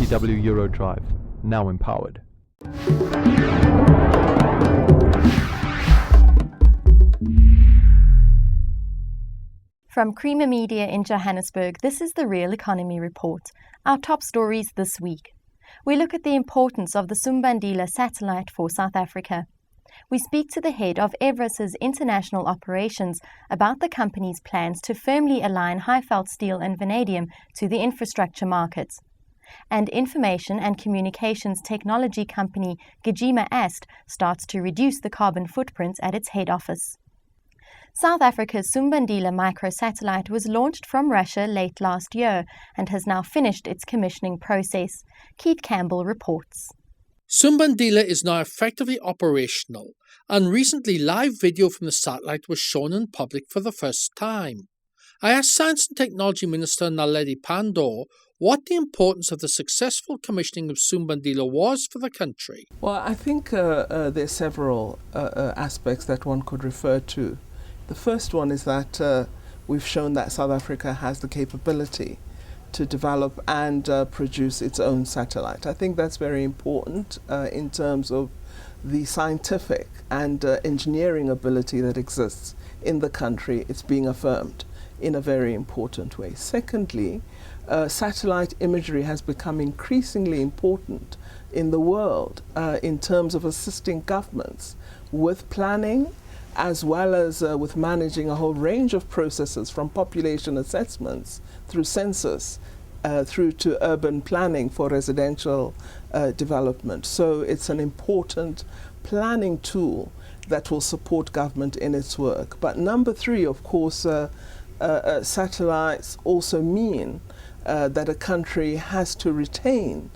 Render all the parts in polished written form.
VW Euro Drive, now empowered. From Creamer Media in Johannesburg, this is the Real Economy Report. Our top stories this week. We look at the importance of the Sumbandila satellite for South Africa. We speak to the head of Evraz's international operations about the company's plans to firmly align Highveld Steel and Vanadium to the infrastructure markets. And information and communications technology company GijimaAST starts to reduce the carbon footprint at its head office. South Africa's Sumbandila microsatellite was launched from Russia late last year and has now finished its commissioning process. Keith Campbell reports. Sumbandila is now effectively operational, and recently live video from the satellite was shown in public for the first time. I asked Science and Technology Minister Naledi Pandor what the importance of the successful commissioning of Sumbandila was for the country. Well, I think there are several aspects that one could refer to. The first one is that we've shown that South Africa has the capability to develop and produce its own satellite. I think that's very important in terms of the scientific and engineering ability that exists in the country. It's being affirmed in a very important way. Secondly, satellite imagery has become increasingly important in the world in terms of assisting governments with planning, as well as with managing a whole range of processes from population assessments through census through to urban planning for residential development. So it's an important planning tool that will support government in its work. But number three, of course, satellites also mean that a country has to retain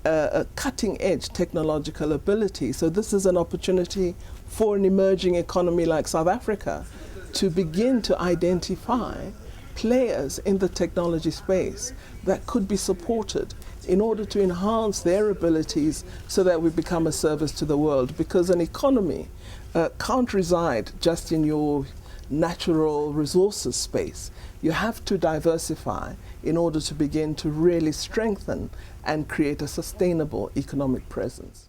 a cutting-edge technological ability. So this is an opportunity for an emerging economy like South Africa to begin to identify players in the technology space that could be supported in order to enhance their abilities so that we become a service to the world. Because an economy can't reside just in your natural resources space. You have to diversify in order to begin to really strengthen and create a sustainable economic presence.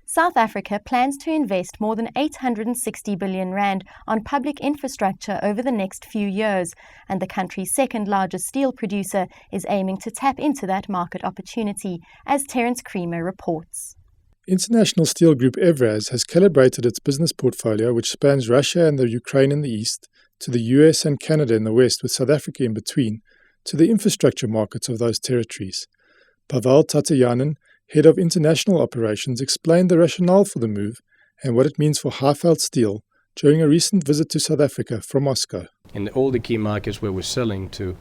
South Africa plans to invest more than 860 billion rand on public infrastructure over the next few years, and the country's second largest steel producer is aiming to tap into that market opportunity, as Terence Creamer reports. International steel group Evraz has calibrated its business portfolio, which spans Russia and the Ukraine in the east, to the US and Canada in the west, with South Africa in between, to the infrastructure markets of those territories. Pavel Tatayanin, head of international operations, explained the rationale for the move and what it means for Highveld Steel during a recent visit to South Africa from Moscow. In all the key markets where we're selling to,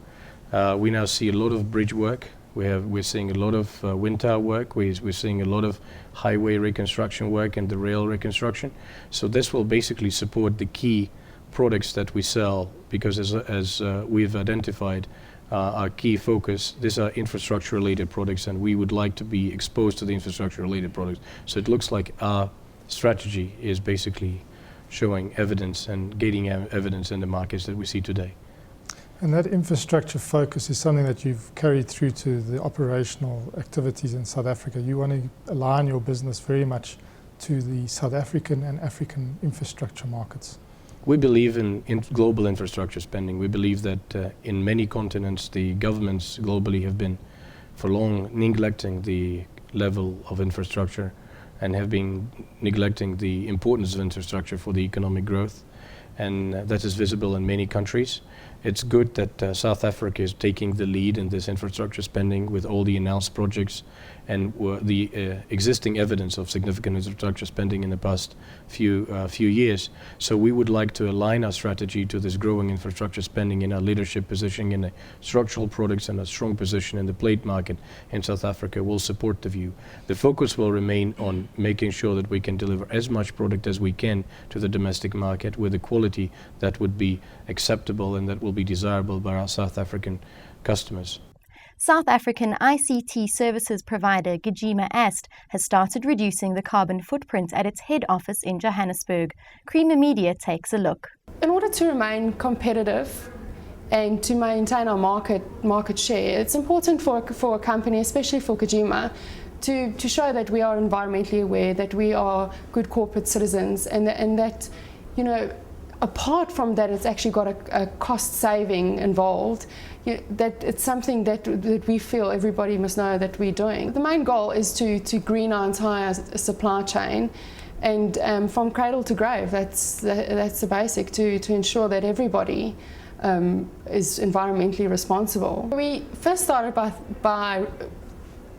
we now see a lot of bridge work. We're seeing a lot of wind tower work. We're seeing a lot of highway reconstruction work and the rail reconstruction. So this will basically support the key products that we sell, because as we've identified, our key focus, these are infrastructure-related products, and we would like to be exposed to the infrastructure-related products. So it looks like our strategy is basically showing evidence and gaining evidence in the markets that we see today. And that infrastructure focus is something that you've carried through to the operational activities in South Africa. You want to align your business very much to the South African and African infrastructure markets. We believe in global infrastructure spending. We believe that in many continents, the governments globally have been for long neglecting the level of infrastructure and have been neglecting the importance of infrastructure for the economic growth. And that is visible in many countries. It's good that South Africa is taking the lead in this infrastructure spending with all the announced projects and the existing evidence of significant infrastructure spending in the past few years. So we would like to align our strategy to this growing infrastructure spending in our leadership position in the structural products and a strong position in the plate market in South Africa will support the view. The focus will remain on making sure that we can deliver as much product as we can to the domestic market with a quality that would be acceptable and that will be desirable by our South African customers. South African ICT services provider GijimaAST has started reducing the carbon footprint at its head office in Johannesburg. Creamer Media takes a look. In order to remain competitive and to maintain our market share, it's important for a company, especially for Gijima, to show that we are environmentally aware, that we are good corporate citizens, and that, you know, apart from that, it's actually got a cost saving involved. That it's something that we feel everybody must know that we're doing. The main goal is to green our entire supply chain, and from cradle to grave. That's the basic, to ensure that everybody is environmentally responsible. We first started by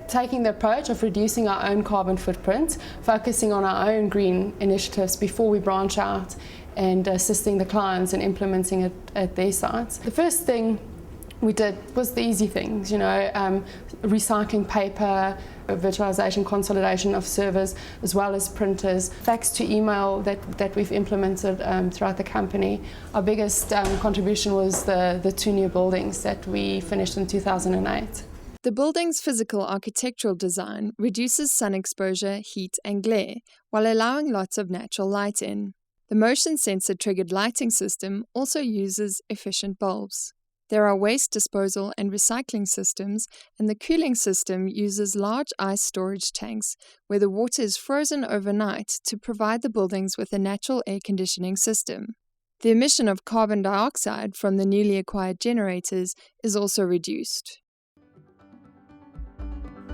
taking the approach of reducing our own carbon footprint, focusing on our own green initiatives before we branch out and assisting the clients in implementing it at their sites. The first thing we did was the easy things, you know, recycling paper, virtualization, consolidation of servers, as well as printers, fax to email that we've implemented throughout the company. Our biggest contribution was the 2 new buildings that we finished in 2008. The building's physical architectural design reduces sun exposure, heat, and glare, while allowing lots of natural light in. The motion sensor triggered lighting system also uses efficient bulbs. There are waste disposal and recycling systems, and the cooling system uses large ice storage tanks where the water is frozen overnight to provide the buildings with a natural air conditioning system. The emission of carbon dioxide from the newly acquired generators is also reduced.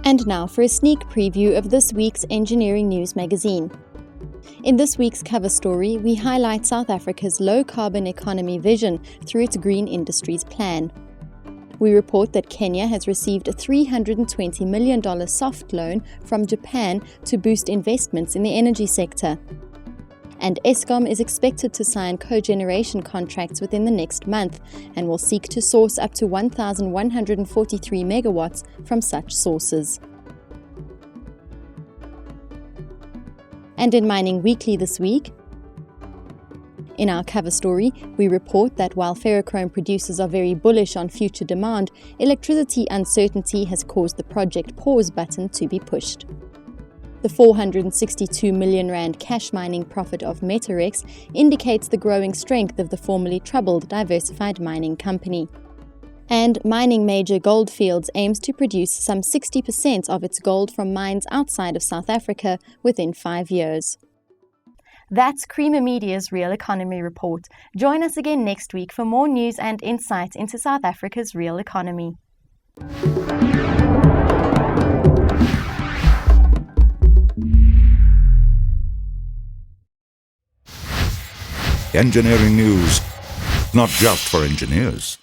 And now for a sneak preview of this week's Engineering News magazine. In this week's cover story, we highlight South Africa's low-carbon economy vision through its green industries plan. We report that Kenya has received a $320 million soft loan from Japan to boost investments in the energy sector. And Eskom is expected to sign cogeneration contracts within the next month and will seek to source up to 1,143 megawatts from such sources. And in Mining Weekly this week, in our cover story, we report that while ferrochrome producers are very bullish on future demand, electricity uncertainty has caused the project pause button to be pushed. The 462 million rand cash mining profit of Metarex indicates the growing strength of the formerly troubled diversified mining company. And mining major Gold Fields aims to produce some 60% of its gold from mines outside of South Africa within 5 years. That's Creamer Media's Real Economy Report. Join us again next week for more news and insight into South Africa's real economy. Engineering news, not just for engineers.